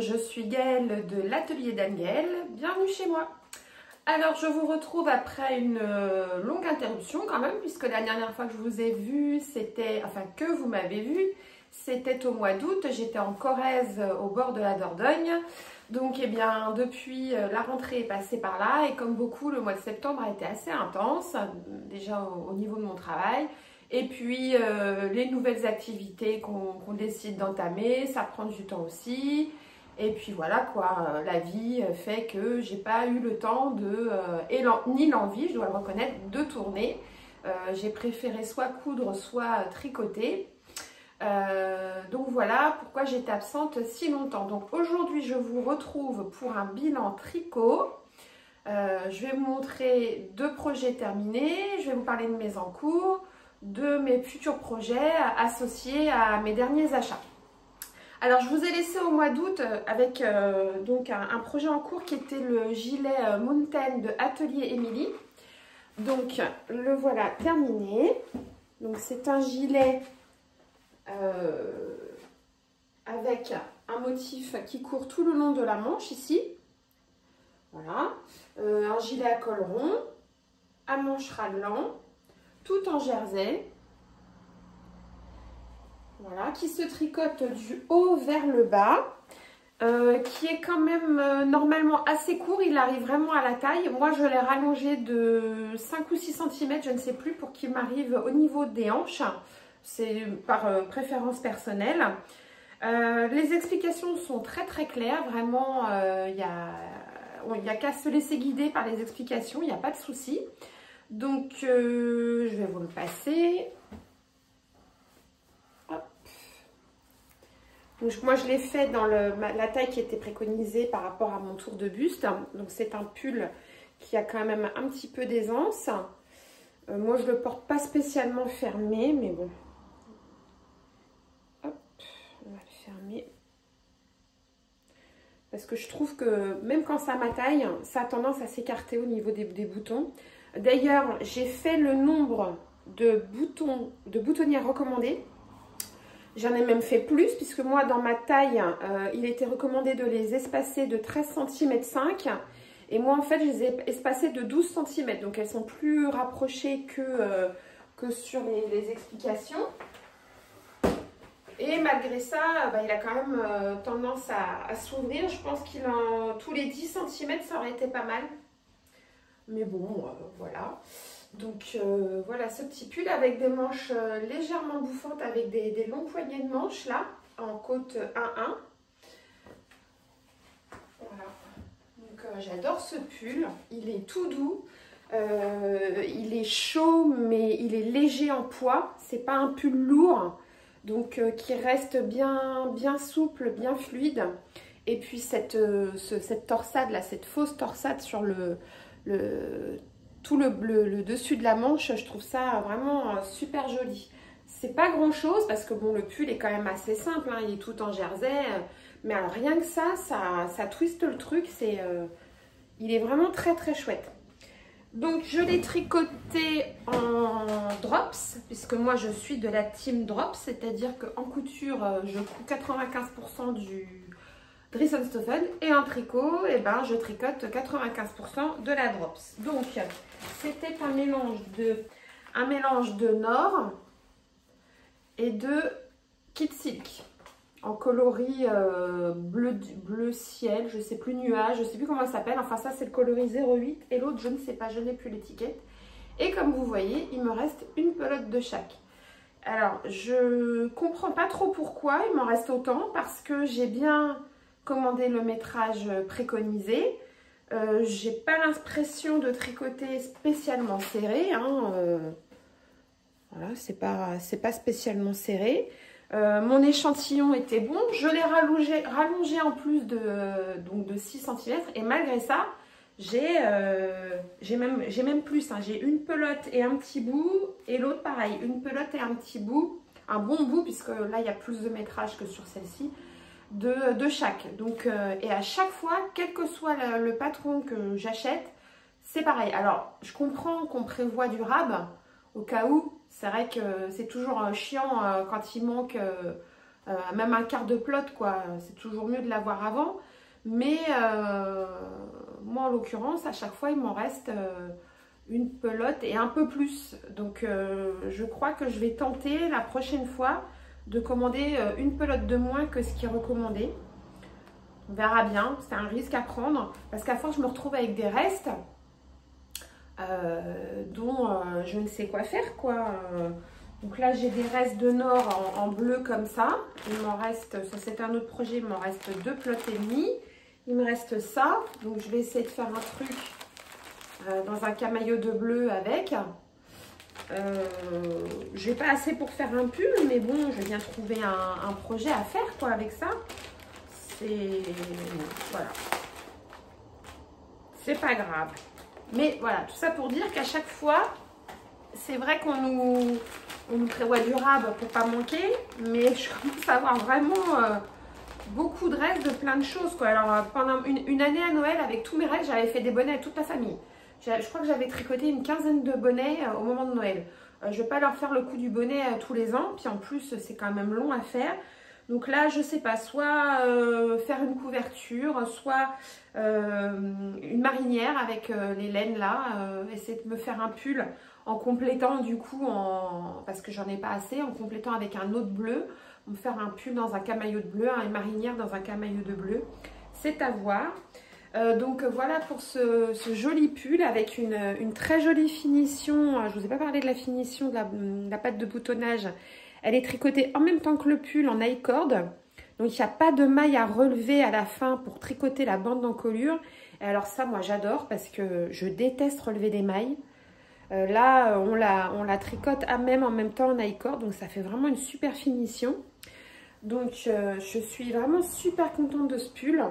je suis Gaëlle de l'atelier d'Anne-Gaëlle, bienvenue chez moi. Alors je vous retrouve après une longue interruption quand même, puisque la dernière fois que je vous ai vu, que vous m'avez vu, c'était au mois d'août, j'étais en Corrèze au bord de la Dordogne. Donc eh bien depuis la rentrée est passée par là et comme beaucoup le mois de septembre a été assez intense, déjà au niveau de mon travail. Et puis les nouvelles activités qu'on décide d'entamer, ça prend du temps aussi. Et puis voilà quoi, la vie fait que j'ai pas eu le temps ni l'envie, je dois le reconnaître, de tourner. J'ai préféré soit coudre, soit tricoter. Donc voilà pourquoi j'étais absente si longtemps. Donc aujourd'hui je vous retrouve pour un bilan tricot. Je vais vous montrer 2 projets terminés, je vais vous parler de mes en cours, de mes futurs projets associés à mes derniers achats. Alors je vous ai laissé au mois d'août avec donc un projet en cours qui était le gilet Mountain de Atelier Émilie. Donc le voilà terminé. Donc c'est un gilet avec un motif qui court tout le long de la manche ici. Voilà, un gilet à col rond, à manches raglan, tout en jersey. Voilà, qui se tricote du haut vers le bas, qui est quand même normalement assez court, il arrive vraiment à la taille. Moi je l'ai rallongé de 5 ou 6 cm, je ne sais plus, pour qu'il m'arrive au niveau des hanches. C'est par préférence personnelle. Les explications sont très très claires, vraiment, il n'y a qu'à se laisser guider par les explications, il n'y a pas de souci. Donc je vais vous le passer. Hop. Donc, moi je l'ai fait dans la taille qui était préconisée par rapport à mon tour de buste. Donc c'est un pull qui a quand même un petit peu d'aisance. Moi je ne le porte pas spécialement fermé, mais bon. Hop, on va le fermer. Parce que je trouve que même quand ça ma taille, ça a tendance à s'écarter au niveau des boutons. D'ailleurs, j'ai fait le nombre de boutonnières recommandées. J'en ai même fait plus, puisque moi, dans ma taille, il était recommandé de les espacer de 13 cm 5. Et moi, en fait, je les ai espacées de 12 cm. Donc, elles sont plus rapprochées que sur les explications. Et malgré ça, il a quand même tendance à s'ouvrir. Je pense tous les 10 cm, ça aurait été pas mal. Mais bon, voilà. Donc voilà ce petit pull avec des manches légèrement bouffantes, avec des longs poignets de manches là, en côte 1-1. Voilà. Donc j'adore ce pull. Il est tout doux. Il est chaud, mais il est léger en poids. C'est pas un pull lourd. Donc qui reste bien souple, bien fluide. Et puis cette torsade là, cette fausse torsade sur tout le dessus de la manche, je trouve ça vraiment super joli. C'est pas grand chose parce que bon, le pull est quand même assez simple, hein, il est tout en jersey, mais alors rien que ça twiste le truc, il est vraiment très très chouette. Donc je l'ai tricoté en drops, puisque moi je suis de la team drops, c'est-à-dire qu'en couture je couds 95% du Dressenstoffen et en tricot, je tricote 95% de la drops. Donc c'était un mélange de Nord et de Kid Silk en coloris bleu ciel, je sais plus, nuage, je sais plus comment ça s'appelle. Enfin ça c'est le coloris 08 et l'autre je ne sais pas, je n'ai plus l'étiquette. Et comme vous voyez, il me reste une pelote de chaque. Alors je comprends pas trop pourquoi il m'en reste autant, parce que j'ai bien commandé le métrage préconisé. J'ai pas l'impression de tricoter spécialement serré, hein, voilà, c'est pas spécialement serré. Mon échantillon était bon, je l'ai rallongé en plus de 6 cm, et malgré ça j'ai même plus, hein. J'ai une pelote et un petit bout, et l'autre pareil, une pelote et un petit bout, un bon bout, puisque là il y a plus de métrage que sur celle-ci, de chaque. Donc et à chaque fois, quel que soit le patron que j'achète, c'est pareil. Alors je comprends qu'on prévoit du rab au cas où. C'est vrai que c'est toujours chiant quand il manque même un quart de plot, quoi. C'est toujours mieux de l'avoir avant. Mais moi, en l'occurrence, à chaque fois, il m'en reste une pelote et un peu plus. Donc, je crois que je vais tenter la prochaine fois de commander une pelote de moins que ce qui est recommandé. On verra bien, c'est un risque à prendre. Parce qu'à force, je me retrouve avec des restes dont je ne sais quoi faire, quoi. Donc là, j'ai des restes de Nord en bleu comme ça. Il m'en reste, ça c'est un autre projet, il m'en reste 2 plots et demi. Il me reste ça. Donc je vais essayer de faire un truc dans un camaillot de bleu avec. Je n'ai pas assez pour faire un pull, mais bon, je viens trouver un projet à faire, quoi, avec ça. C'est... Voilà. C'est pas grave. Mais voilà, tout ça pour dire qu'à chaque fois, c'est vrai qu'on nous prévoit du rab pour pas manquer, mais je commence à avoir vraiment beaucoup de restes de plein de choses, quoi. Alors, pendant une année à Noël, avec tous mes règles, j'avais fait des bonnets à toute la famille. Je crois que j'avais tricoté une quinzaine de bonnets au moment de Noël. Je ne vais pas leur faire le coup du bonnet tous les ans, puis en plus, c'est quand même long à faire. Donc là, je sais pas, soit faire une couverture, soit une marinière avec les laines là, essayer de me faire un pull en complétant du coup, parce que j'en ai pas assez, en complétant avec un autre bleu, me faire un pull dans un camaillot de bleu, une marinière dans un camaillot de bleu, c'est à voir. Donc voilà pour ce joli pull avec une très jolie finition. Je ne vous ai pas parlé de la finition de la patte de boutonnage. Elle est tricotée en même temps que le pull en I-cord. Donc il n'y a pas de maille à relever à la fin pour tricoter la bande d'encolure. Et alors ça, moi j'adore parce que je déteste relever des mailles. Là, on la tricote en même temps en I-cord. Donc ça fait vraiment une super finition. Donc je suis vraiment super contente de ce pull.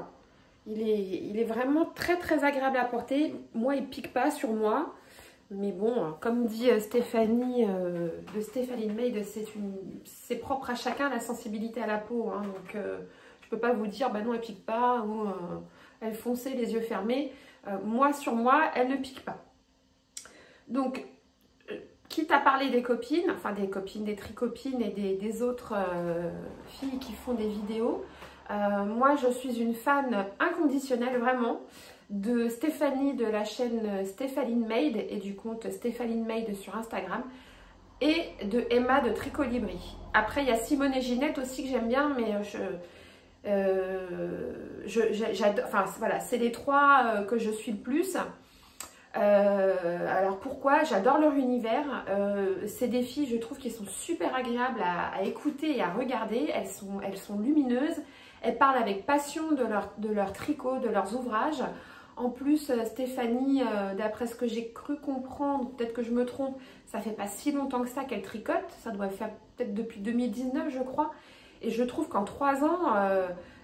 Il est vraiment très très agréable à porter. Moi, il ne pique pas sur moi. Mais bon, comme dit Stéphanie de Stéphanie Made, c'est propre à chacun la sensibilité à la peau. Hein, donc, je ne peux pas vous dire, bah non, elle ne pique pas ou elle foncée les yeux fermés. Moi, sur moi, elle ne pique pas. Donc, quitte à parler des copines, enfin des copines, des tricopines et des autres filles qui font des vidéos, moi, je suis une fan inconditionnelle, vraiment, de Stéphanie de la chaîne Stéphanie Made et du compte Stéphanie Made sur Instagram et de Emma de Tricolibri. Après, il y a Simone et Ginette aussi que j'aime bien, mais j'adore, enfin voilà, c'est les 3 que je suis le plus. Alors pourquoi? J'adore leur univers. Ces des filles, je trouve qu'elles sont super agréables à écouter et à regarder. Elles sont lumineuses. Elles parlent avec passion de leur tricot, de leurs ouvrages. En plus, Stéphanie, d'après ce que j'ai cru comprendre, peut-être que je me trompe, ça fait pas si longtemps que ça qu'elle tricote. Ça doit faire peut-être depuis 2019, je crois. Et je trouve qu'en 3 ans,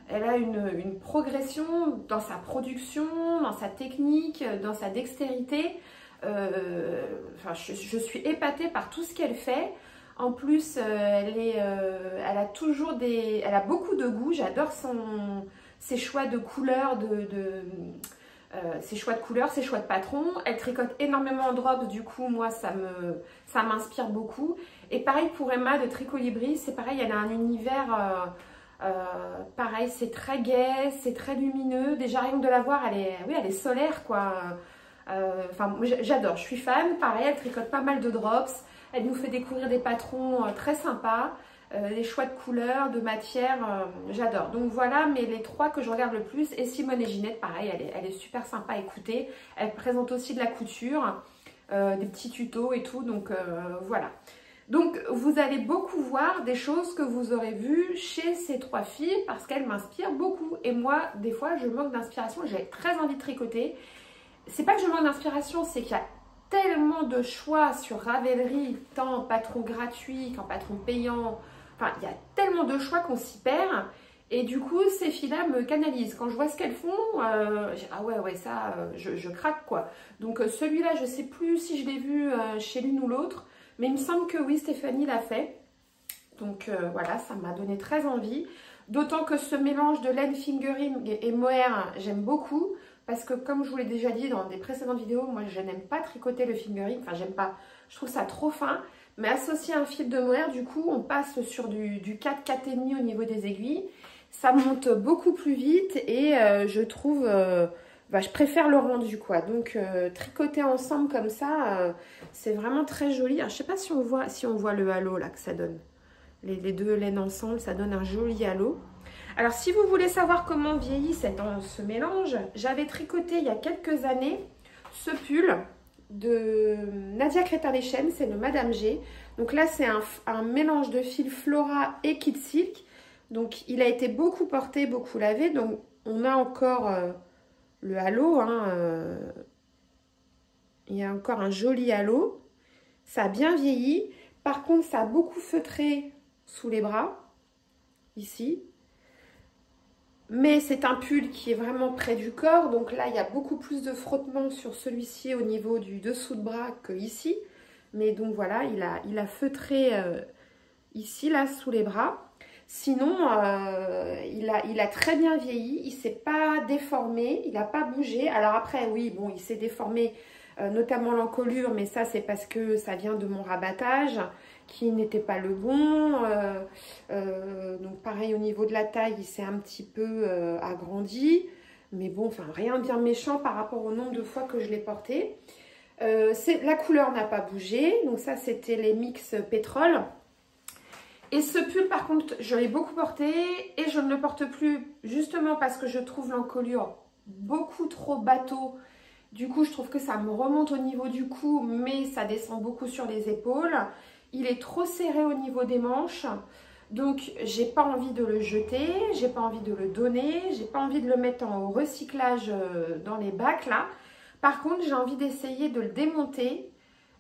elle a une progression dans sa production, dans sa technique, dans sa dextérité. Enfin, je suis épatée par tout ce qu'elle fait. En plus, elle a beaucoup de goût. J'adore ses choix de couleurs, ses choix de patron. Elle tricote énormément en drops, du coup, moi, ça m'inspire beaucoup. Et pareil pour Emma de Tricolibri, c'est pareil, elle a un univers, pareil, c'est très gai, c'est très lumineux. Déjà, rien que de la voir, elle est solaire, quoi. Enfin, j'adore, je suis fan. Pareil, elle tricote pas mal de drops. Elle nous fait découvrir des patrons très sympas, des choix de couleurs, de matières, j'adore. Donc voilà, mais les 3 que je regarde le plus, et Simone et Ginette, pareil, elle est super sympa à écouter. Elle présente aussi de la couture, des petits tutos et tout, donc voilà. Donc vous allez beaucoup voir des choses que vous aurez vues chez ces 3 filles parce qu'elles m'inspirent beaucoup. Et moi, des fois, je manque d'inspiration, j'ai très envie de tricoter. C'est pas que je manque d'inspiration, c'est qu'il y a tellement de choix sur Ravelry, tant en patron gratuit qu'en patron payant. Enfin, il y a tellement de choix qu'on s'y perd. Et du coup, ces filles-là me canalisent. Quand je vois ce qu'elles font, ah ouais, ça, je craque, quoi. Donc celui-là, je sais plus si je l'ai vu chez l'une ou l'autre. Mais il me semble que oui, Stéphanie l'a fait. Donc voilà, ça m'a donné très envie. D'autant que ce mélange de laine fingering et mohair, j'aime beaucoup. Parce que comme je vous l'ai déjà dit dans des précédentes vidéos, moi je n'aime pas tricoter le fingering. Enfin, j'aime pas. Je trouve ça trop fin. Mais associé à un fil de mohair, du coup, on passe sur du 4, 4,5 au niveau des aiguilles. Ça monte beaucoup plus vite et je trouve, je préfère le rendu quoi. Donc tricoter ensemble comme ça, c'est vraiment très joli. Alors, je sais pas si on voit le halo là que ça donne. Les deux laines ensemble, ça donne un joli halo. Alors si vous voulez savoir comment vieillit ce mélange, j'avais tricoté il y a quelques années ce pull de Nadia Crétin-Leschène, c'est le Madame G. Donc là c'est un mélange de fil Flora et Kid Silk. Donc il a été beaucoup porté, beaucoup lavé. Donc on a encore le halo, hein, il y a encore un joli halo. Ça a bien vieilli. Par contre ça a beaucoup feutré sous les bras, ici. Mais c'est un pull qui est vraiment près du corps. Donc là, il y a beaucoup plus de frottement sur celui-ci au niveau du dessous de bras que ici. Mais donc voilà, il a feutré ici, là, sous les bras. Sinon, il a très bien vieilli. Il ne s'est pas déformé. Il n'a pas bougé. Alors après, oui, bon, il s'est déformé, notamment l'encolure. Mais ça, c'est parce que ça vient de mon rabattage qui n'était pas le bon. Donc pareil au niveau de la taille, il s'est un petit peu agrandi. Mais bon, enfin rien de bien méchant par rapport au nombre de fois que je l'ai porté. La couleur n'a pas bougé. Donc ça, c'était les mix pétrole. Et ce pull, par contre, je l'ai beaucoup porté et je ne le porte plus justement parce que je trouve l'encolure beaucoup trop bateau. Du coup, je trouve que ça me remonte au niveau du cou, mais ça descend beaucoup sur les épaules. Il est trop serré au niveau des manches, donc j'ai pas envie de le jeter, j'ai pas envie de le donner, j'ai pas envie de le mettre en recyclage dans les bacs là. Par contre, j'ai envie d'essayer de le démonter,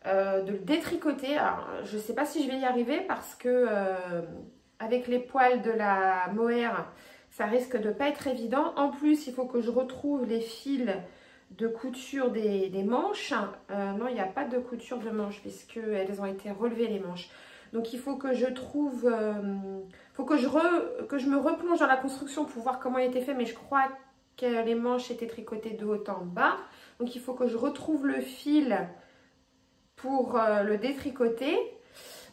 de le détricoter. Alors, je sais pas si je vais y arriver parce que avec les poils de la mohair, ça risque de pas être évident. En plus, il faut que je retrouve les fils de couture des manches. Non, il n'y a pas de couture de manches puisqu'elles ont été relevées les manches. Donc il faut que je trouve, faut que je me replonge dans la construction pour voir comment il était fait. Mais je crois que les manches étaient tricotées de haut en bas. Donc il faut que je retrouve le fil pour le détricoter.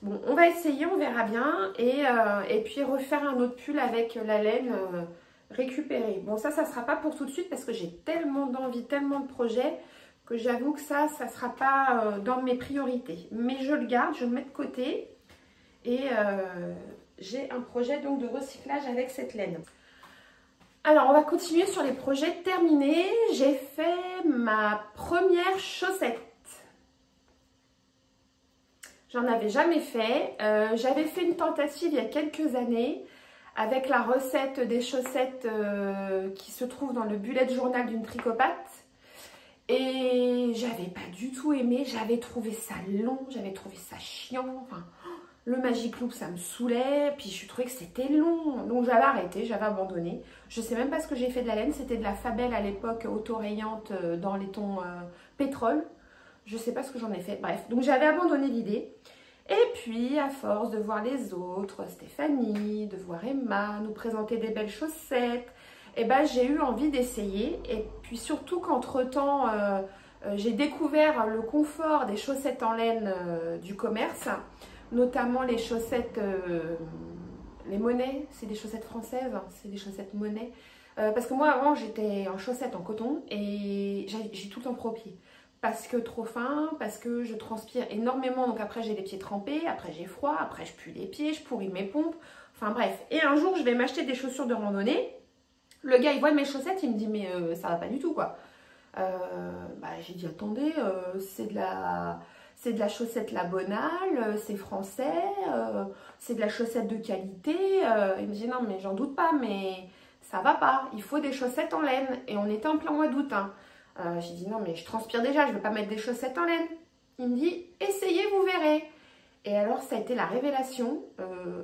Bon, on va essayer, on verra bien. Et puis refaire un autre pull avec la laine récupérer. Bon, ça ne sera pas pour tout de suite parce que j'ai tellement d'envie, tellement de projets que j'avoue que ça ne sera pas dans mes priorités. Mais je le garde, je le mets de côté et j'ai un projet donc de recyclage avec cette laine. Alors, on va continuer sur les projets terminés. J'ai fait ma première chaussette. J'en avais jamais fait. J'avais fait une tentative il y a quelques années avec la recette des chaussettes qui se trouve dans le bullet journal d'une tricopathe. Et j'avais pas du tout aimé, j'avais trouvé ça long, j'avais trouvé ça chiant. Enfin, le Magic Loop, ça me saoulait, puis je trouvais que c'était long. Donc j'avais arrêté, j'avais abandonné. Je sais même pas ce que j'ai fait de la laine, c'était de la Fabelle à l'époque, auto-rayante dans les tons pétrole. Je sais pas ce que j'en ai fait, bref. Donc j'avais abandonné l'idée. Et puis, à force de voir les autres, Stéphanie, de voir Emma nous présenter des belles chaussettes, et ben, j'ai eu envie d'essayer. Et puis surtout qu'entre-temps, j'ai découvert le confort des chaussettes en laine du commerce, notamment les chaussettes, les Monet, c'est des chaussettes françaises, hein, c'est des chaussettes Monet. Parce que moi, avant, j'étais en chaussettes en coton et j'ai tout le temps pro pied. Parce que trop fin, parce que je transpire énormément, donc après j'ai les pieds trempés, après j'ai froid, après je pue les pieds, je pourris mes pompes, enfin bref. Et un jour je vais m'acheter des chaussures de randonnée, le gars il voit mes chaussettes, il me dit mais ça va pas du tout quoi. J'ai dit attendez, c'est de la chaussette labonnale, c'est français, c'est de la chaussette de qualité. Il me dit non mais j'en doute pas, mais ça va pas, il faut des chaussettes en laine. Et on était en plein mois d'août, hein. J'ai dit non mais je transpire déjà, je ne vais pas mettre des chaussettes en laine. Il me dit essayez, vous verrez. Et alors ça a été la révélation,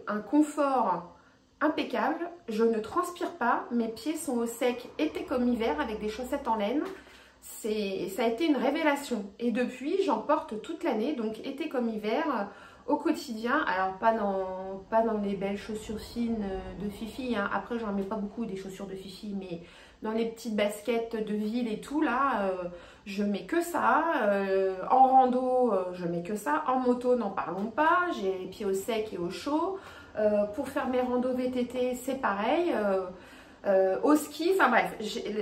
un confort impeccable. Je ne transpire pas, mes pieds sont au sec été comme hiver avec des chaussettes en laine. Ça a été une révélation. Et depuis j'en porte toute l'année, donc été comme hiver au quotidien. Alors pas dans les belles chaussures fines de Fifi, hein. Après j'en mets pas beaucoup des chaussures de Fifi, mais dans les petites baskets de ville et tout, là, je mets que ça. En rando, je mets que ça. En moto, n'en parlons pas. J'ai les pieds au sec et au chaud. Pour faire mes randos VTT, c'est pareil. Au ski, enfin bref,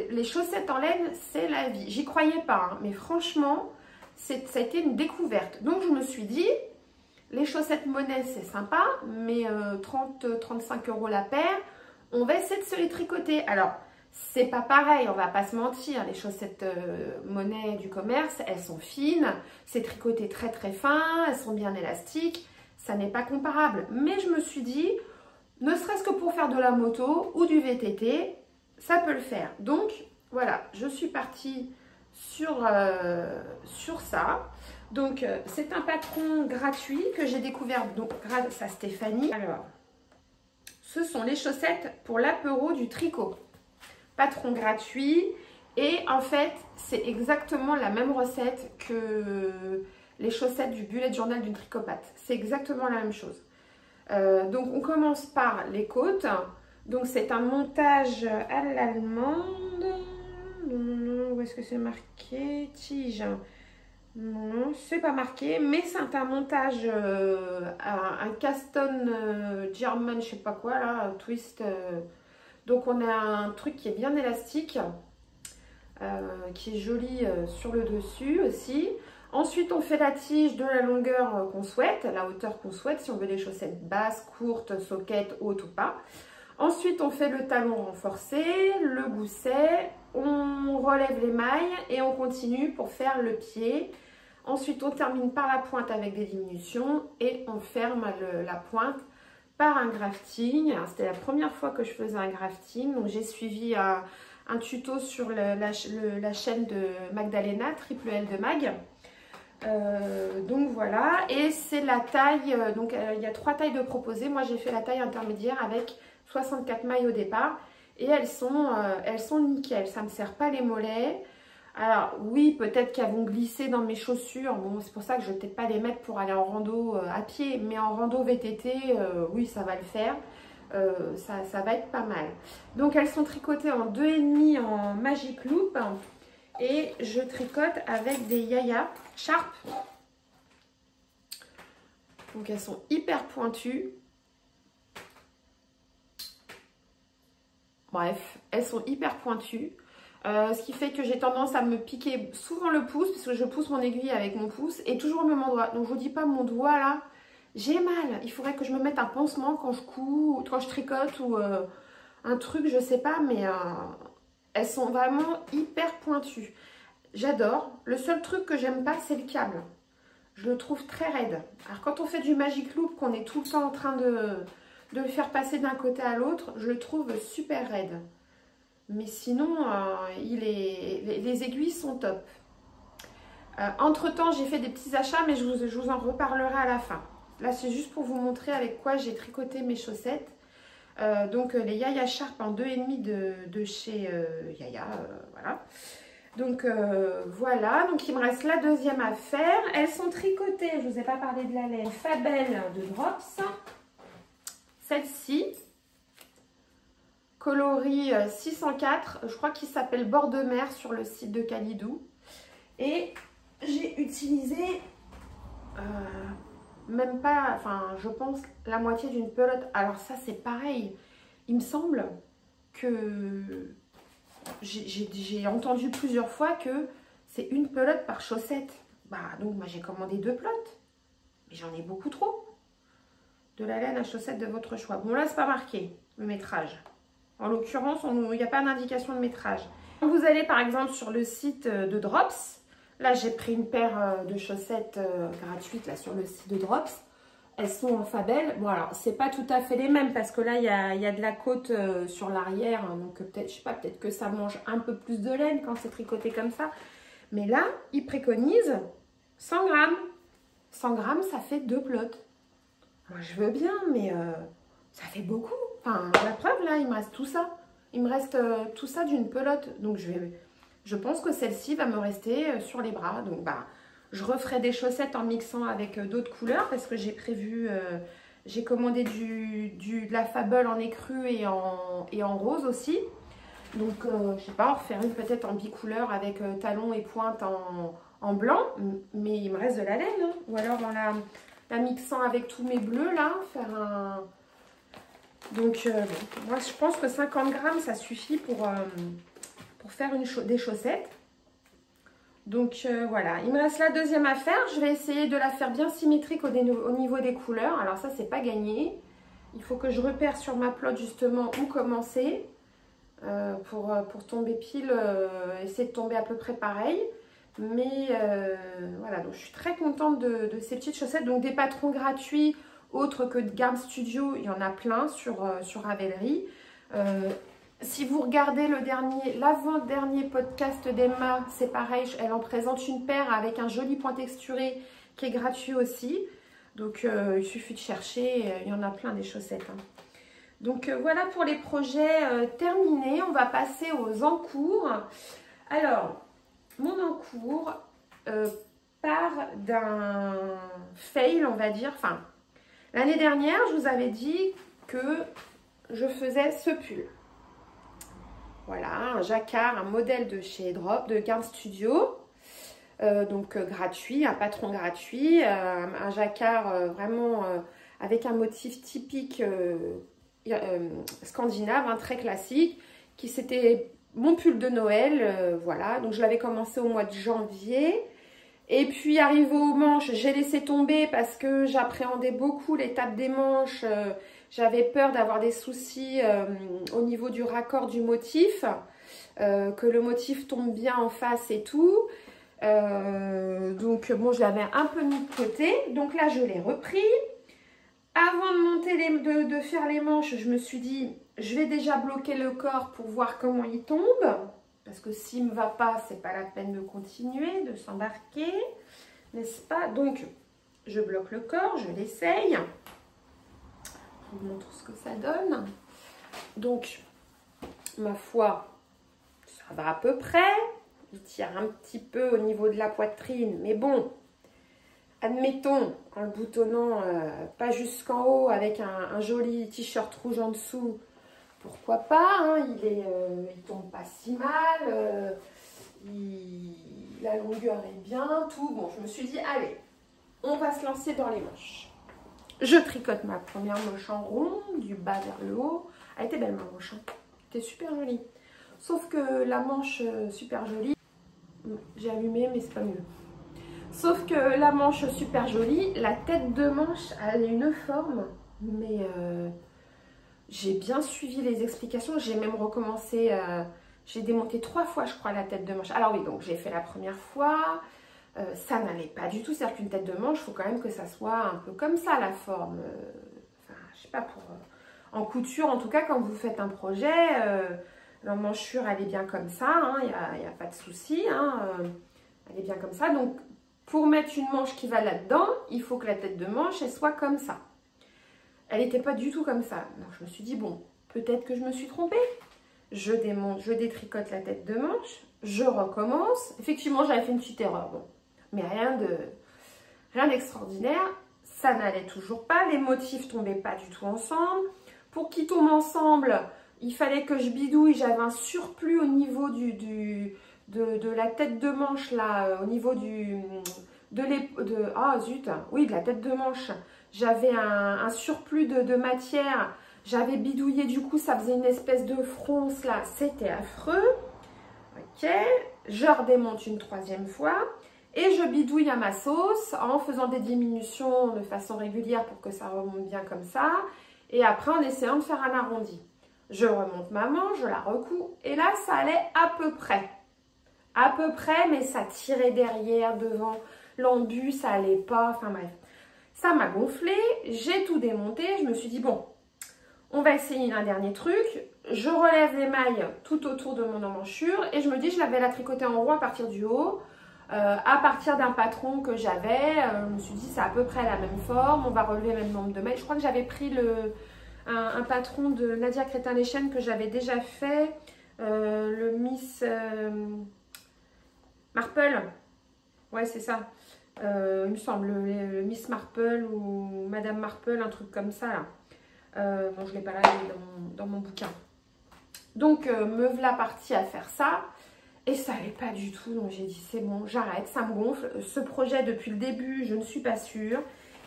les chaussettes en laine, c'est la vie. J'y croyais pas, hein, mais franchement, ça a été une découverte. Donc je me suis dit, les chaussettes Monnet, c'est sympa, mais 30-35 € la paire, on va essayer de se les tricoter. Alors, c'est pas pareil, on va pas se mentir, les chaussettes Monnet du commerce, elles sont fines, c'est tricoté très très fin, elles sont bien élastiques, ça n'est pas comparable. Mais je me suis dit, ne serait-ce que pour faire de la moto ou du VTT, ça peut le faire. Donc, voilà, je suis partie sur ça. Donc, c'est un patron gratuit que j'ai découvert donc, grâce à Stéphanie. Alors, ce sont les chaussettes pour l'apéro du tricot. Patron gratuit. Et en fait, c'est exactement la même recette que les chaussettes du bullet journal d'une tricopate. C'est exactement la même chose. Donc, on commence par les côtes. Donc, c'est un montage à l'allemande. Où est-ce que c'est marqué? Tige. Non, c'est pas marqué, mais c'est un montage, un Caston German, je sais pas quoi là, twist. Donc on a un truc qui est bien élastique, qui est joli sur le dessus aussi. Ensuite, on fait la tige de la longueur qu'on souhaite, la hauteur qu'on souhaite, si on veut des chaussettes basses, courtes, soquettes, hautes ou pas. Ensuite, on fait le talon renforcé, le gousset, on relève les mailles et on continue pour faire le pied. Ensuite, on termine par la pointe avec des diminutions et on ferme la pointe par un grafting. C'était la première fois que je faisais un grafting, donc j'ai suivi un tuto sur la chaîne de Magdalena, Triple L de Mag. Donc voilà, et c'est la taille, donc il y a 3 tailles de proposées. Moi j'ai fait la taille intermédiaire avec 64 mailles au départ et elles sont nickel, ça ne me serre pas les mollets. Alors oui, peut-être qu'elles vont glisser dans mes chaussures, bon c'est pour ça que je vais peut-être pas les mettre pour aller en rando à pied, mais en rando VTT, oui ça va le faire, ça va être pas mal. Donc elles sont tricotées en 2,5 en Magic Loop et je tricote avec des Yaya Sharp. Donc elles sont hyper pointues. Bref, elles sont hyper pointues. Ce qui fait que j'ai tendance à me piquer souvent le pouce, parce que je pousse mon aiguille avec mon pouce, et toujours au même endroit. Donc je vous dis pas mon doigt là, j'ai mal. Il faudrait que je me mette un pansement quand je couds, quand je tricote, ou un truc, je sais pas, mais elles sont vraiment hyper pointues. J'adore. Le seul truc que j'aime pas, c'est le câble. Je le trouve très raide. Alors quand on fait du Magic Loop, qu'on est tout le temps en train de le faire passer d'un côté à l'autre, je le trouve super raide. Mais sinon, les aiguilles sont top. Entre temps, j'ai fait des petits achats, mais je vous en reparlerai à la fin. Là, c'est juste pour vous montrer avec quoi j'ai tricoté mes chaussettes. Donc, les Yaya Sharp en 2,5 de chez Yaya. Voilà. Donc, voilà. Donc, il me reste la deuxième à faire. Elles sont tricotées. Je ne vous ai pas parlé de la laine Fabel de Drops. Celle-ci. Coloris 604, je crois qu'il s'appelle Bord de mer sur le site de Calidou. Et j'ai utilisé même pas, enfin je pense la moitié d'une pelote. Alors ça c'est pareil, il me semble que j'ai entendu plusieurs fois que c'est une pelote par chaussette. Bah donc moi j'ai commandé 2 pelotes, mais j'en ai beaucoup trop. De la laine à chaussette de votre choix. Bon là c'est pas marqué le métrage. En l'occurrence, il n'y a pas d'indication de métrage. Quand vous allez par exemple sur le site de Drops, là j'ai pris une paire de chaussettes gratuites là sur le site de Drops. Elles sont en Fabel. Bon alors, c'est pas tout à fait les mêmes parce que là il y a de la côte sur l'arrière. Hein, donc peut-être, je sais pas, peut-être que ça mange un peu plus de laine quand c'est tricoté comme ça. Mais là, ils préconisent 100 grammes. 100 grammes, ça fait 2 pelotes. Moi je veux bien, mais ça fait beaucoup. Enfin, la preuve, là, il me reste tout ça. Il me reste tout ça d'une pelote. Donc, je pense que celle-ci va me rester sur les bras. Donc, bah, je referai des chaussettes en mixant avec d'autres couleurs parce que j'ai prévu, j'ai commandé de la Fable en écru et en rose aussi. Donc, je sais pas, en refaire une peut-être en bicouleur avec talons et pointe en blanc. Mais il me reste de la laine. Hein. Ou alors en la mixant avec tous mes bleus, là, faire un... Donc, bon, moi, je pense que 50 grammes, ça suffit pour faire des chaussettes. Donc, voilà. Il me reste la deuxième à faire. Je vais essayer de la faire bien symétrique au niveau des couleurs. Alors, ça, c'est pas gagné. Il faut que je repère sur ma plotte, justement, où commencer pour tomber pile, essayer de tomber à peu près pareil. Mais, voilà. Donc, je suis très contente de ces petites chaussettes. Donc, des patrons gratuits, autres que de Garn Studio, il y en a plein sur Ravelry. Si vous regardez l'avant-dernier podcast d'Emma, c'est pareil, elle en présente une paire avec un joli point texturé qui est gratuit aussi. Donc, il suffit de chercher, il y en a plein des chaussettes. Hein. Donc, voilà pour les projets terminés. On va passer aux encours. Alors, mon encours part d'un fail, on va dire. Enfin, l'année dernière, je vous avais dit que je faisais ce pull. Voilà, un jacquard, un modèle de chez Drop, de Garn Studio. Donc gratuit, un patron gratuit, un jacquard vraiment avec un motif typique scandinave, hein, très classique, qui c'était mon pull de Noël. Voilà, donc je l'avais commencé au mois de janvier. Et puis arrivé aux manches, j'ai laissé tomber parce que j'appréhendais beaucoup l'étape des manches. J'avais peur d'avoir des soucis au niveau du raccord du motif, que le motif tombe bien en face et tout. Donc bon, je l'avais un peu mis de côté. Donc là, je l'ai repris. Avant de monter de faire les manches, je me suis dit, je vais déjà bloquer le corps pour voir comment il tombe. Parce que s'il ne me va pas, c'est pas la peine de continuer, de s'embarquer, n'est-ce pas? Donc, je bloque le corps, je l'essaye. Je vous montre ce que ça donne. Donc, ma foi, ça va à peu près. Il tire un petit peu au niveau de la poitrine, mais bon, admettons, en le boutonnant pas jusqu'en haut avec un joli t-shirt rouge en dessous, pourquoi pas, hein, il tombe pas si mal, la longueur est bien, tout. Bon, je me suis dit, allez, on va se lancer dans les manches. Je tricote ma première manche en rond, du bas vers le haut. Elle était belle ma manche, hein. Elle était super jolie. Sauf que la manche super jolie, j'ai allumé mais c'est pas mieux. Sauf que la manche super jolie, la tête de manche, elle a une forme, mais... j'ai bien suivi les explications, j'ai même recommencé, j'ai démonté 3 fois je crois la tête de manche. Alors oui, donc j'ai fait la première fois, ça n'allait pas du tout, c'est-à-dire qu'une tête de manche, il faut quand même que ça soit un peu comme ça la forme. Enfin, je sais pas, en couture en tout cas, quand vous faites un projet, l'emmanchure elle est bien comme ça, hein, y a pas de souci, hein, elle est bien comme ça. Donc pour mettre une manche qui va là-dedans, il faut que la tête de manche elle soit comme ça. Elle n'était pas du tout comme ça. Donc je me suis dit, bon, peut-être que je me suis trompée. Je démonte, je détricote la tête de manche, je recommence. Effectivement, j'avais fait une petite erreur, bon. Mais rien d'extraordinaire. Ça n'allait toujours pas. Les motifs tombaient pas du tout ensemble. Pour qu'ils tombent ensemble, il fallait que je bidouille. J'avais un surplus au niveau de la tête de manche, là, au niveau ah zut, oui, de la tête de manche. J'avais un surplus de matière, j'avais bidouillé, du coup ça faisait une espèce de fronce là, c'était affreux. Ok, je redémonte une 3e fois et je bidouille à ma sauce en faisant des diminutions de façon régulière pour que ça remonte bien comme ça. Et après en essayant de faire un arrondi. Je remonte ma manche, je la recouds et là ça allait à peu près. À peu près, mais ça tirait derrière, devant l'embu, ça allait pas, enfin bref. Ça m'a gonflé, j'ai tout démonté, je me suis dit bon, on va essayer un dernier truc. Je relève les mailles tout autour de mon emmanchure et je me dis je l'avais la tricoter en rond à partir du haut, à partir d'un patron que j'avais. Je me suis dit c'est à peu près la même forme, on va relever le même nombre de mailles. Je crois que j'avais pris un patron de Nadia Crétin-Lechen que j'avais déjà fait, le Miss Marple, ouais c'est ça. Il me semble, le Miss Marple ou Madame Marple, un truc comme ça là. Bon, je ne l'ai pas là, il est dans mon bouquin. Donc me voilà partie à faire ça. Et ça n'allait pas du tout, donc j'ai dit c'est bon, j'arrête, ça me gonfle. Ce projet, depuis le début, je ne suis pas sûre.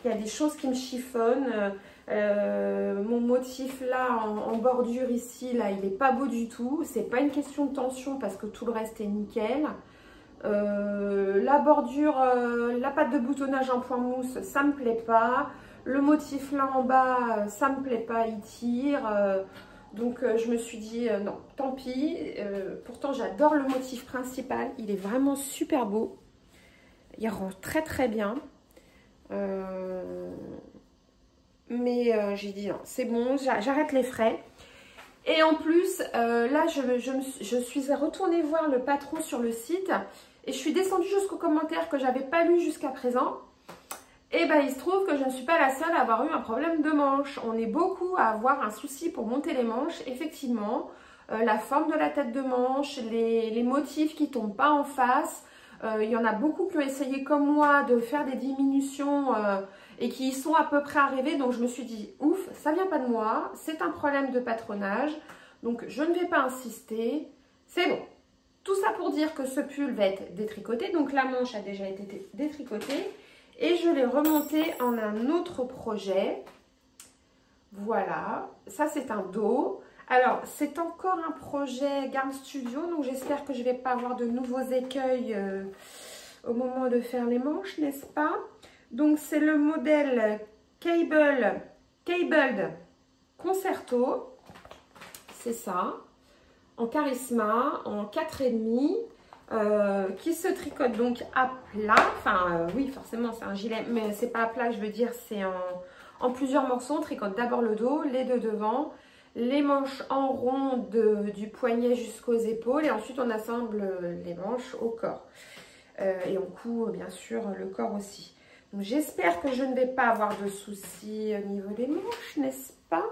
Il y a des choses qui me chiffonnent. Mon motif là, en bordure ici, là, il n'est pas beau du tout. C'est pas une question de tension parce que tout le reste est nickel. La bordure, la pâte de boutonnage en point mousse, ça me plaît pas. Le motif là en bas, ça me plaît pas, il tire. Donc je me suis dit non, tant pis. Pourtant j'adore le motif principal, il est vraiment super beau. Il rend très très bien. Mais j'ai dit non, c'est bon, j'arrête les frais. Et en plus, là je suis retournée voir le patron sur le site. Et je suis descendue jusqu'aux commentaires que j'avais pas lu jusqu'à présent. Et ben il se trouve que je ne suis pas la seule à avoir eu un problème de manche. On est beaucoup à avoir un souci pour monter les manches. Effectivement, la forme de la tête de manche, les motifs qui tombent pas en face. Il y en a beaucoup qui ont essayé comme moi de faire des diminutions et qui y sont à peu près arrivés. Donc je me suis dit, ouf, ça vient pas de moi. C'est un problème de patronage. Donc je ne vais pas insister. C'est bon. Tout ça pour dire que ce pull va être détricoté. Donc la manche a déjà été détricotée. Et je l'ai remonté en un autre projet. Voilà. Ça, c'est un dos. Alors, c'est encore un projet Garn Studio. Donc, j'espère que je ne vais pas avoir de nouveaux écueils au moment de faire les manches, n'est-ce pas? Donc, c'est le modèle Cabled Concerto. C'est ça. En Charisma, en 4,5. Qui se tricote donc à plat, enfin oui forcément c'est un gilet mais c'est pas à plat, je veux dire c'est en plusieurs morceaux. On tricote d'abord le dos, les deux devant, les manches en rond du poignet jusqu'aux épaules et ensuite on assemble les manches au corps et on coud bien sûr le corps aussi. Donc j'espère que je ne vais pas avoir de soucis au niveau des manches, n'est-ce pas?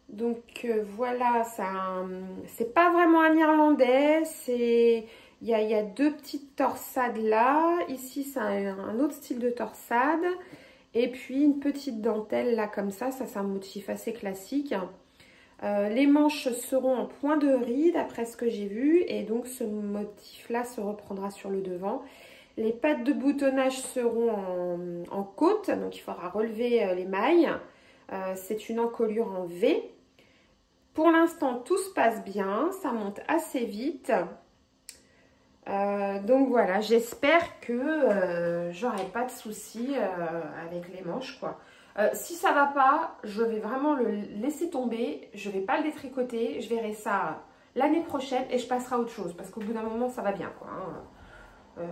Donc voilà, c'est pas vraiment un irlandais, il y a deux petites torsades là, ici c'est un autre style de torsade, et puis une petite dentelle là comme ça c'est un motif assez classique. Les manches seront en point de riz d'après ce que j'ai vu, et donc ce motif là se reprendra sur le devant. Les pattes de boutonnage seront en côte, donc il faudra relever les mailles. C'est une encolure en V. Pour l'instant, tout se passe bien, ça monte assez vite. Donc voilà, j'espère que j'aurai pas de soucis avec les manches, quoi. Si ça va pas, je vais vraiment le laisser tomber, je vais pas le détricoter, je verrai ça l'année prochaine et je passerai à autre chose parce qu'au bout d'un moment, ça va bien, quoi.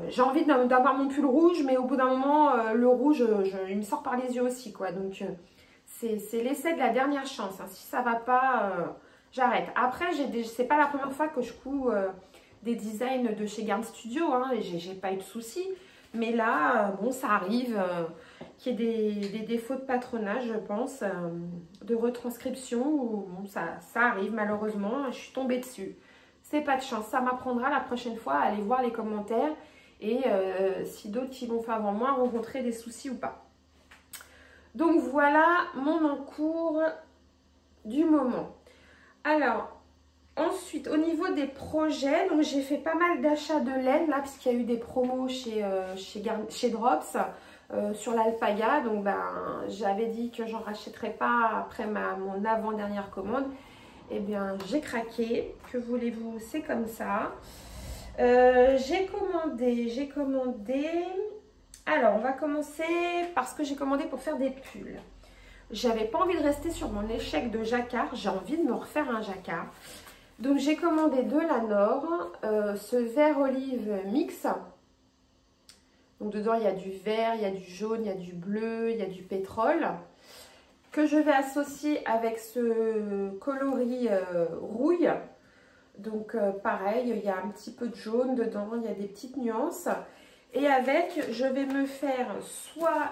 J'ai envie d'avoir mon pull rouge, mais au bout d'un moment, le rouge, il me sort par les yeux aussi, quoi. Donc c'est l'essai de la dernière chance. Hein. Si ça va pas, j'arrête. Après, c'est pas la première fois que je couds des designs de chez Garn Studio. Hein, et j'ai pas eu de soucis. Mais là, bon, ça arrive qu'il y ait des défauts de patronage, je pense, de retranscription. Ou, bon, ça arrive malheureusement. Je suis tombée dessus. C'est pas de chance. Ça m'apprendra la prochaine fois à aller voir les commentaires. Et si d'autres qui l'ont fait avant moi ont rencontré des soucis ou pas. Donc voilà mon encours du moment. Alors, ensuite, au niveau des projets, donc j'ai fait pas mal d'achats de laine là, puisqu'il y a eu des promos chez Drops sur l'alpaga. Donc ben, j'avais dit que j'en rachèterais pas après mon avant-dernière commande. Eh bien, j'ai craqué. Que voulez-vous, c'est comme ça. J'ai commandé. Alors, on va commencer par ce que j'ai commandé pour faire des pulls. J'avais pas envie de rester sur mon échec de jacquard. J'ai envie de me refaire un jacquard. Donc, j'ai commandé de la Nord, ce vert olive mix. Donc, dedans, il y a du vert, il y a du jaune, il y a du bleu, il y a du pétrole. Que je vais associer avec ce coloris rouille. Donc, pareil, il y a un petit peu de jaune dedans, il y a des petites nuances. Et avec, je vais me faire soit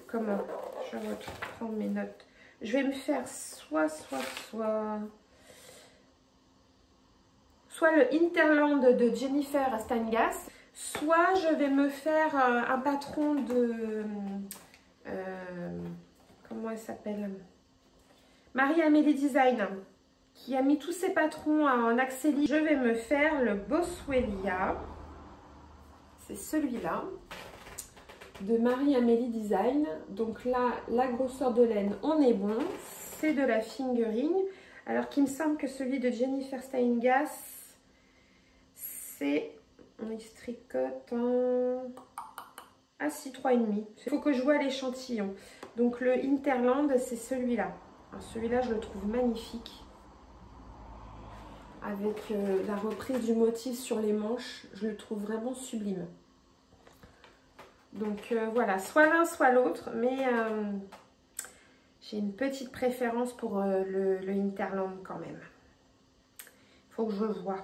comment? Je reprends mes notes. Je vais me faire soit le Hinterland de Jennifer Stangas, soit je vais me faire un patron de... comment elle s'appelle? Marie-Amélie Design qui a mis tous ses patrons en acrylique. Je vais me faire le Boswellia. C'est celui-là de Marie-Amélie Design. Donc là, la grosseur de laine, on est bon. C'est de la fingering. Alors qu'il me semble que celui de Jennifer Steingass, c'est... On se tricote en... Ah si, 3,5. Il faut que je vois l'échantillon. Donc le Hinterland, c'est celui-là. Celui-là, je le trouve magnifique. Avec la reprise du motif sur les manches, je le trouve vraiment sublime. Donc voilà, soit l'un, soit l'autre. Mais j'ai une petite préférence pour le Hinterland quand même. Il faut que je vois.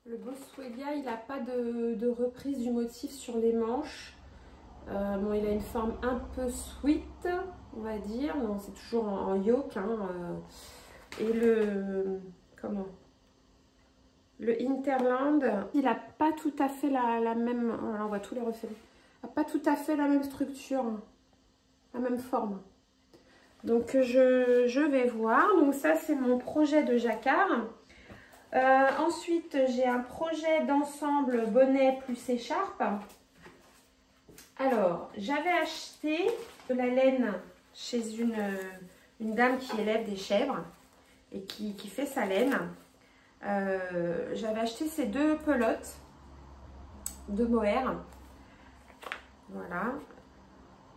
Le Boswellia, il n'a pas de reprise du motif sur les manches. Bon, il a une forme un peu sweet, on va dire. Non, c'est toujours en yoke. Hein, et le... Comment? Le Hinterland, il n'a pas tout à fait la même... Voilà, on voit tous les reflets. Il n'a pas tout à fait la même structure, la même forme. Donc, je vais voir. Donc, ça, c'est mon projet de jacquard. Ensuite, j'ai un projet d'ensemble bonnet plus écharpe. Alors, j'avais acheté de la laine chez une dame qui élève des chèvres et qui fait sa laine. J'avais acheté ces deux pelotes de mohair. Voilà.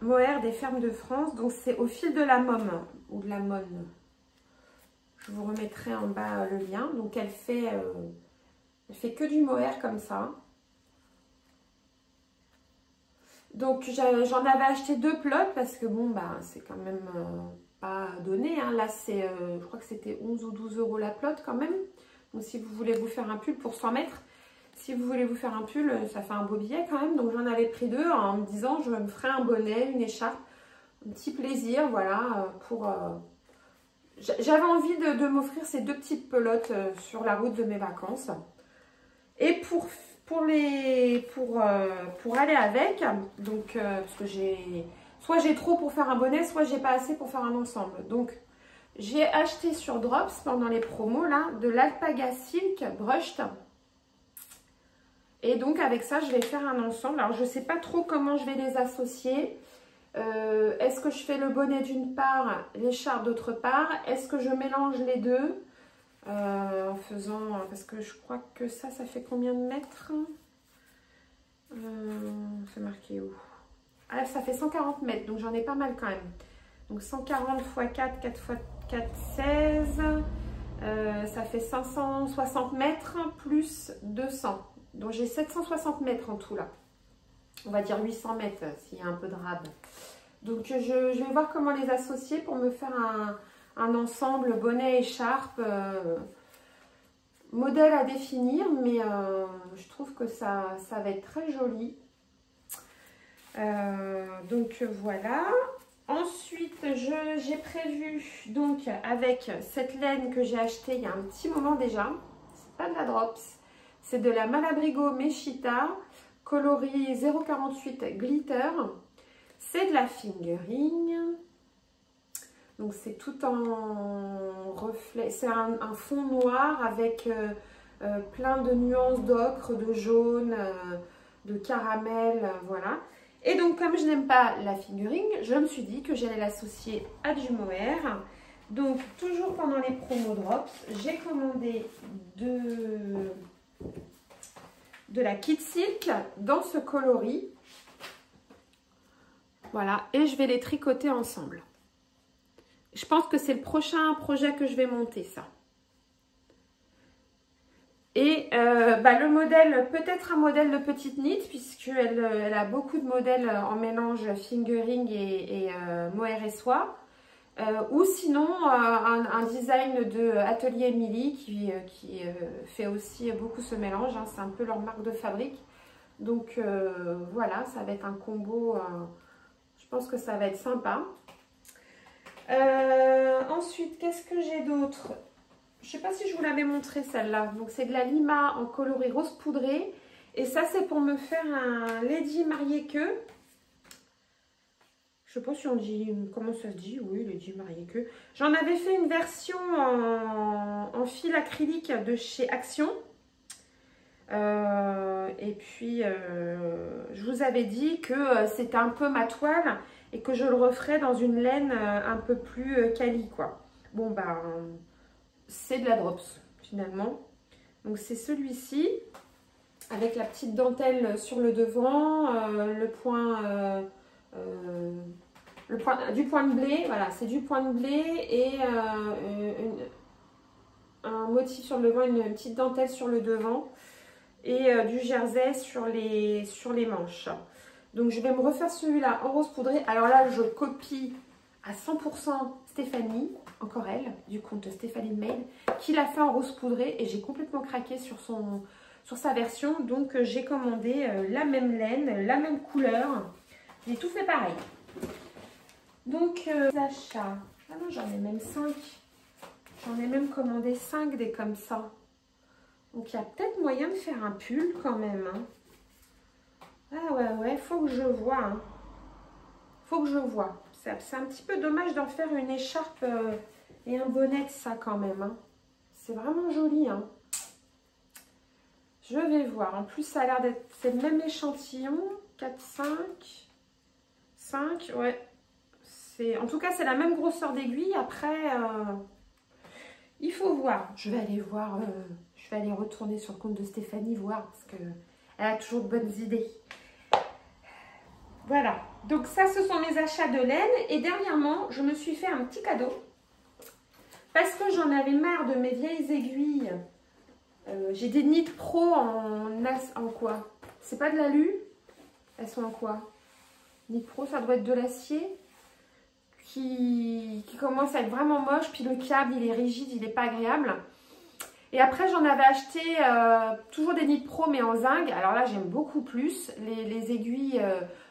Mohair des fermes de France. Donc, c'est au fil de la môme ou de la mône. Je vous remettrai en bas le lien. Donc, elle fait que du mohair comme ça. Donc, j'en avais acheté deux plots parce que bon, bah, c'est quand même pas donné. Hein. Là, c'est, je crois que c'était 11 ou 12 € la plot quand même. Donc, si vous voulez vous faire un pull pour 100 mètres, si vous voulez vous faire un pull, ça fait un beau billet quand même. Donc, j'en avais pris deux en me disant, je me ferai un bonnet, une écharpe, un petit plaisir, voilà, pour... J'avais envie de m'offrir ces deux petites pelotes sur la route de mes vacances. Et pour aller avec, donc parce que soit j'ai trop pour faire un bonnet, soit j'ai pas assez pour faire un ensemble. Donc j'ai acheté sur Drops pendant les promos là de l'Alpaga Silk Brushed. Et donc avec ça je vais faire un ensemble. Alors je sais pas trop comment je vais les associer. Est-ce que je fais le bonnet d'une part, l'écharpe d'autre part? Est-ce que je mélange les deux? En faisant, parce que je crois que ça fait combien de mètres? C'est marqué où? Ah, ça fait 140 mètres, donc j'en ai pas mal quand même. Donc 140 x 4, 4 x 4, 16. Ça fait 560 mètres plus 200. Donc j'ai 760 mètres en tout là. On va dire 800 mètres s'il y a un peu de rade. Donc je vais voir comment les associer pour me faire un ensemble bonnet écharpe. Modèle à définir, mais je trouve que ça va être très joli. Donc voilà. Ensuite, j'ai prévu, donc avec cette laine que j'ai achetée il y a un petit moment déjà, c'est pas de la Drops, c'est de la Malabrigo Meshita, coloris 0,48 glitter. C'est de la fingering. Donc c'est tout en reflet, c'est un fond noir avec plein de nuances d'ocre, de jaune, de caramel, voilà. Et donc comme je n'aime pas la fingering, je me suis dit que j'allais l'associer à du mohair. Donc toujours pendant les promos Drops, j'ai commandé de la Kid Silk dans ce coloris. Voilà, et je vais les tricoter ensemble. Je pense que c'est le prochain projet que je vais monter, ça. Et le modèle, peut-être un modèle de petite knit, puisqu'elle a beaucoup de modèles en mélange fingering et mohair et soie. Ou sinon, un design de Atelier Emily qui fait aussi beaucoup ce mélange. Hein, c'est un peu leur marque de fabrique. Donc voilà, ça va être un combo. Je pense que ça va être sympa. Ensuite, qu'est-ce que j'ai d'autre? Je ne sais pas si je vous l'avais montré celle-là. Donc c'est de la Lima en coloris rose poudré. Et ça c'est pour me faire un Lady Mariée queue. sais pas si on dit, comment ça se dit, oui, il dit marié que. J'en avais fait une version en fil acrylique de chez Action. Et puis, je vous avais dit que c'était un peu ma toile et que je le referais dans une laine un peu plus quali, quoi. Bon, ben, c'est de la drops, finalement. Donc, c'est celui-ci, avec la petite dentelle sur le devant, du point de blé, voilà, c'est du point de blé et un motif sur le devant, une petite dentelle sur le devant et du jersey sur les manches. Donc je vais me refaire celui-là en rose poudré. Alors là, je copie à 100% Stéphanie, encore elle, du compte Stéphanie Mail, qui l'a fait en rose poudré et j'ai complètement craqué sur sa version. Donc j'ai commandé la même laine, la même couleur. J'ai tout fait pareil. Donc les achats. Ah non, j'en ai même 5. J'en ai même commandé 5 des comme ça. Donc il y a peut-être moyen de faire un pull quand même. Hein. Ah ouais, faut que je vois. Hein. Faut que je vois. C'est un petit peu dommage d'en faire une écharpe et un bonnet de ça quand même. Hein. C'est vraiment joli. Hein. Je vais voir. En plus, ça a l'air d'être... C'est le même échantillon. 4, 5, ouais. En tout cas, c'est la même grosseur d'aiguille. Après, il faut voir. Je vais aller voir... je vais aller retourner sur le compte de Stéphanie, voir. Parce qu'elle a toujours de bonnes idées. Voilà. Donc ça, ce sont mes achats de laine. Et dernièrement, je me suis fait un petit cadeau. Parce que j'en avais marre de mes vieilles aiguilles. J'ai des Knit Pro en quoi? C'est pas de l'alu? Elles sont en quoi? Knit Pro, ça doit être de l'acier. Qui commence à être vraiment moche. Puis le câble, il est rigide, il n'est pas agréable. Et après, j'en avais acheté toujours des Knit Pro, mais en zinc. Alors là, j'aime beaucoup plus. Les aiguilles,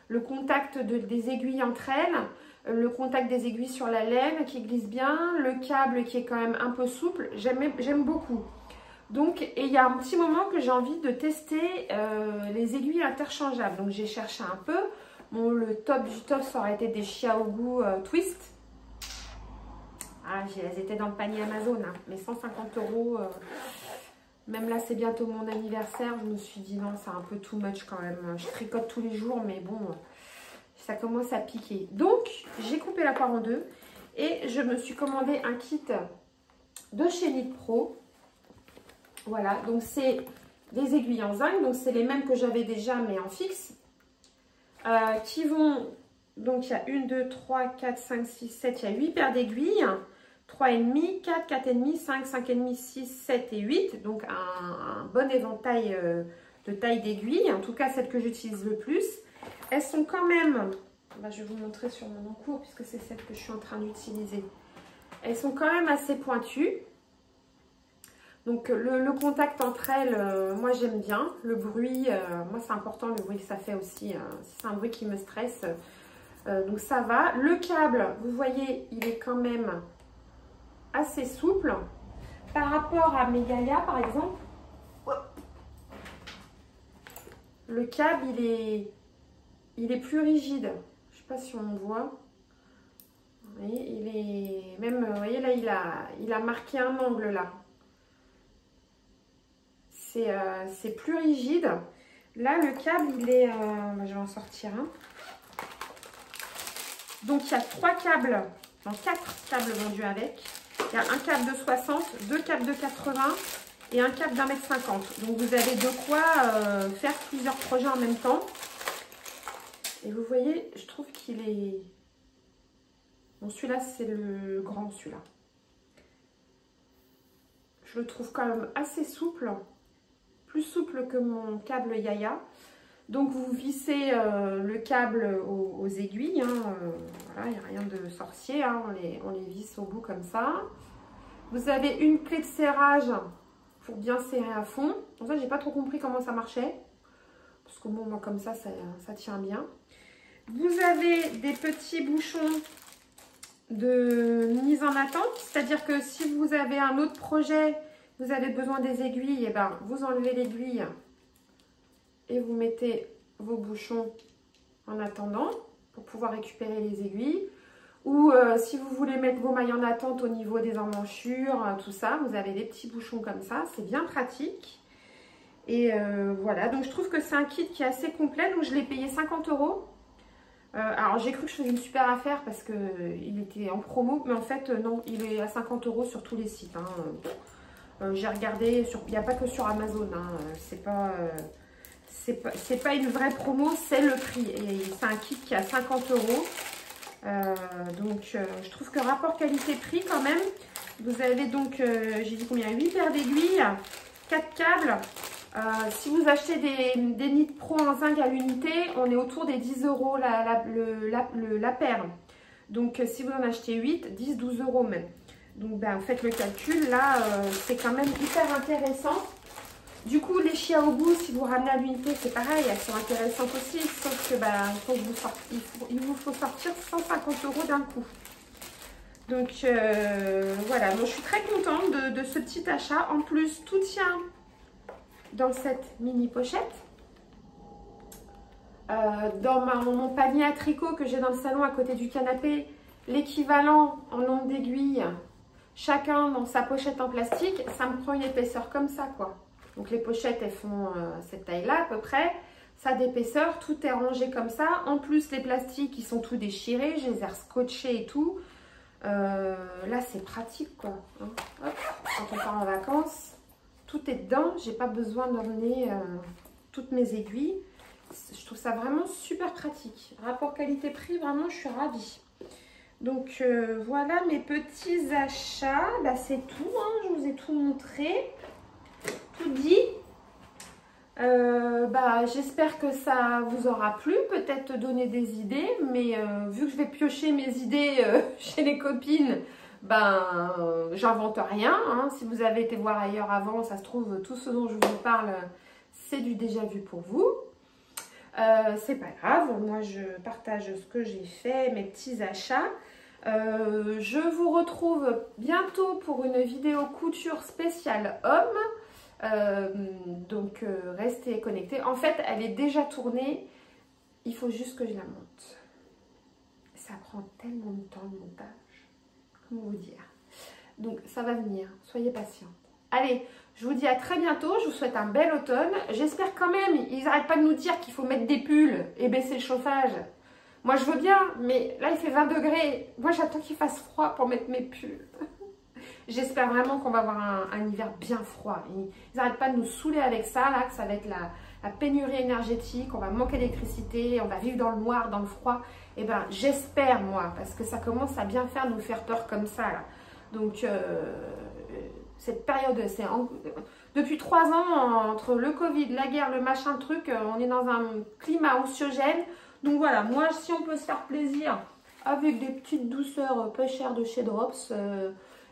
le contact des aiguilles entre elles. Le contact des aiguilles sur la laine qui glisse bien. Le câble qui est quand même un peu souple. J'aime beaucoup. Donc, et il y a un petit moment que j'ai envie de tester les aiguilles interchangeables. Donc, j'ai cherché un peu. Bon, le top du top, ça aurait été des Xiaogu Twist. Ah, elles étaient dans le panier Amazon, hein, mais 150 €. Même là, c'est bientôt mon anniversaire. Je me suis dit non, c'est un peu too much quand même. Je tricote tous les jours, mais bon, ça commence à piquer. Donc, j'ai coupé la poire en deux et je me suis commandé un kit de chez Knit Pro. Voilà, donc c'est des aiguilles en zinc. Donc, c'est les mêmes que j'avais déjà, mais en fixe. Qui vont... Donc, il y a 1, 2, 3, 4, 5, 6, 7. Il y a 8 paires d'aiguilles. 3,5, 4, 4,5, 5, 5,5, 6, 7 et 8. Donc, un bon éventail de taille d'aiguilles. En tout cas, celles que j'utilise le plus. Elles sont quand même... je vais vous montrer sur mon encours puisque c'est celle que je suis en train d'utiliser. Elles sont quand même assez pointues. Donc, le contact entre elles, moi, j'aime bien. Le bruit, moi, c'est important le bruit que ça fait aussi. Si c'est un bruit qui me stresse, donc ça va. Le câble, vous voyez, il est quand même assez souple. Par rapport à mes Gaïa, par exemple, le câble, il est plus rigide. Je ne sais pas si on voit. Vous voyez, il est... Même, vous voyez, là, il a marqué un angle, là. C'est plus rigide. Là, le câble, il est... je vais en sortir un. Donc, il y a 3 câbles, non, 4 câbles vendus avec. Il y a un câble de 60, 2 câbles de 80 et un câble d'1,50 m. Donc, vous avez de quoi faire plusieurs projets en même temps. Et vous voyez, je trouve qu'il est... Bon, celui-là, c'est le grand, celui-là. Je le trouve quand même assez souple. Plus souple que mon câble Yaya. Donc vous vissez le câble aux aiguilles, hein, voilà, il n'y a rien de sorcier, hein, on les visse au bout comme ça. Vous avez une clé de serrage pour bien serrer à fond. En fait, j'ai pas trop compris comment ça marchait, parce que bon, moi comme ça tient bien. Vous avez des petits bouchons de mise en attente, c'est-à-dire que si vous avez un autre projet, vous avez besoin des aiguilles, et ben vous enlevez l'aiguille et vous mettez vos bouchons en attendant. pour pouvoir récupérer les aiguilles. Ou si vous voulez mettre vos mailles en attente au niveau des emmanchures, tout ça, vous avez des petits bouchons comme ça, c'est bien pratique. Et voilà, donc je trouve que c'est un kit qui est assez complet, donc je l'ai payé 50 €. Alors j'ai cru que je faisais une super affaire parce qu'il était en promo, mais en fait non, il est à 50 € sur tous les sites. Hein. J'ai regardé, il n'y a pas que sur Amazon, hein. C'est pas une vraie promo, c'est le prix. Et c'est un kit qui est à 50 €. Donc je trouve que rapport qualité-prix quand même, vous avez donc, j'ai dit combien, 8 paires d'aiguilles, 4 câbles. Si vous achetez des nids pro en zinc à l'unité, on est autour des 10 € la paire. Donc si vous en achetez 8, 10, 12 € même. Donc ben, faites le calcul, là c'est quand même hyper intéressant. Du coup les Xiaobu, si vous ramenez à l'unité, c'est pareil, elles sont intéressantes aussi, sauf que ben, il vous faut sortir 150 € d'un coup. Donc voilà, moi je suis très contente de ce petit achat. En plus, tout tient dans cette mini pochette. Dans mon panier à tricot que j'ai dans le salon à côté du canapé, l'équivalent en nombre d'aiguilles, chacun dans sa pochette en plastique, ça me prend une épaisseur comme ça, quoi. Donc les pochettes, elles font cette taille-là à peu près. Ça d'épaisseur, tout est rangé comme ça. En plus, les plastiques, ils sont tout déchirés. Je les ai scotchés et tout. Là, c'est pratique, quoi. Hein. Hop, quand on part en vacances, tout est dedans. J'ai pas besoin d'emmener toutes mes aiguilles. Je trouve ça vraiment super pratique. Rapport qualité-prix, vraiment, je suis ravie. Donc, voilà mes petits achats. Bah, c'est tout, hein. Je vous ai tout montré. Tout dit. Bah, j'espère que ça vous aura plu, peut-être donner des idées, mais vu que je vais piocher mes idées chez les copines, ben j'invente rien, hein. Si vous avez été voir ailleurs avant, ça se trouve tout ce dont je vous parle, c'est du déjà vu pour vous. C'est pas grave, moi je partage ce que j'ai fait, mes petits achats. Je vous retrouve bientôt pour une vidéo couture spéciale homme. Donc restez connectés. En fait, elle est déjà tournée. Il faut juste que je la monte. Ça prend tellement de temps le montage. Comment vous dire? Donc ça va venir. Soyez patients. Allez, je vous dis à très bientôt. Je vous souhaite un bel automne. J'espère quand même, ils n'arrêtent pas de nous dire qu'il faut mettre des pulls et baisser le chauffage. Moi, je veux bien, mais là, il fait 20 degrés. Moi, j'attends qu'il fasse froid pour mettre mes pulls. J'espère vraiment qu'on va avoir un hiver bien froid. Ils n'arrêtent pas de nous saouler avec ça, là, que ça va être la pénurie énergétique, on va manquer d'électricité, on va vivre dans le noir, dans le froid. Eh bien, j'espère, moi, parce que ça commence à bien faire nous faire peur comme ça, là. Donc, cette période, c'est depuis 3 ans, entre le Covid, la guerre, le machin, le truc, on est dans un climat anxiogène. Donc voilà, moi, si on peut se faire plaisir avec des petites douceurs peu chères de chez Drops,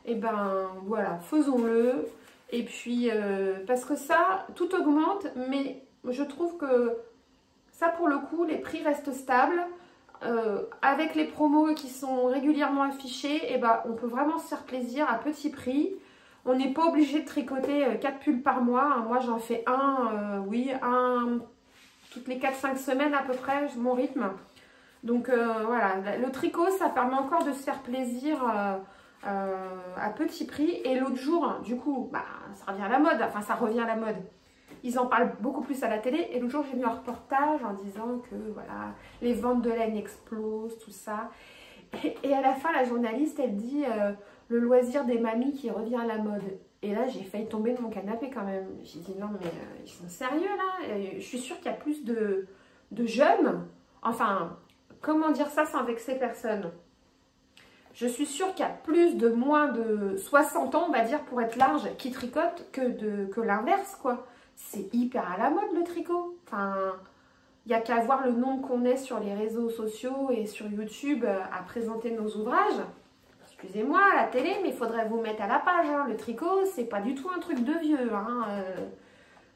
et ben voilà, faisons-le. Et puis, parce que ça, tout augmente, mais je trouve que ça, pour le coup, les prix restent stables. Avec les promos qui sont régulièrement affichés, et ben, on peut vraiment se faire plaisir à petit prix. On n'est pas obligé de tricoter 4 pulls par mois. Moi, j'en fais un toutes les 4-5 semaines à peu près, mon rythme. Donc voilà, le tricot, ça permet encore de se faire plaisir à petit prix. Et l'autre jour, du coup, bah, ça revient à la mode. Enfin, ça revient à la mode. Ils en parlent beaucoup plus à la télé. Et l'autre jour, j'ai vu un reportage en disant que voilà, les ventes de laine explosent, tout ça. Et à la fin, la journaliste, elle dit le loisir des mamies qui revient à la mode. Et là, j'ai failli tomber de mon canapé quand même. J'ai dit non, mais ils sont sérieux là. Et je suis sûre qu'il y a plus de jeunes. Enfin, comment dire ça sans vexer personne? Je suis sûre qu'il y a plus de moins de 60 ans, on va dire, pour être large, qui tricotent que l'inverse, quoi. C'est hyper à la mode, le tricot. Enfin, il n'y a qu'à voir le nombre qu'on est sur les réseaux sociaux et sur YouTube à présenter nos ouvrages. Excusez-moi, à la télé, mais il faudrait vous mettre à la page. Hein. Le tricot, c'est pas du tout un truc de vieux. Hein.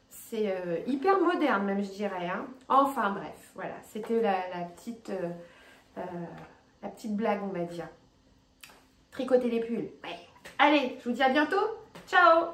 C'est hyper moderne, même, je dirais. Hein. Enfin, bref, voilà. C'était la petite blague, on va dire. Tricoter les pulls. Ouais. Allez, je vous dis à bientôt. Ciao!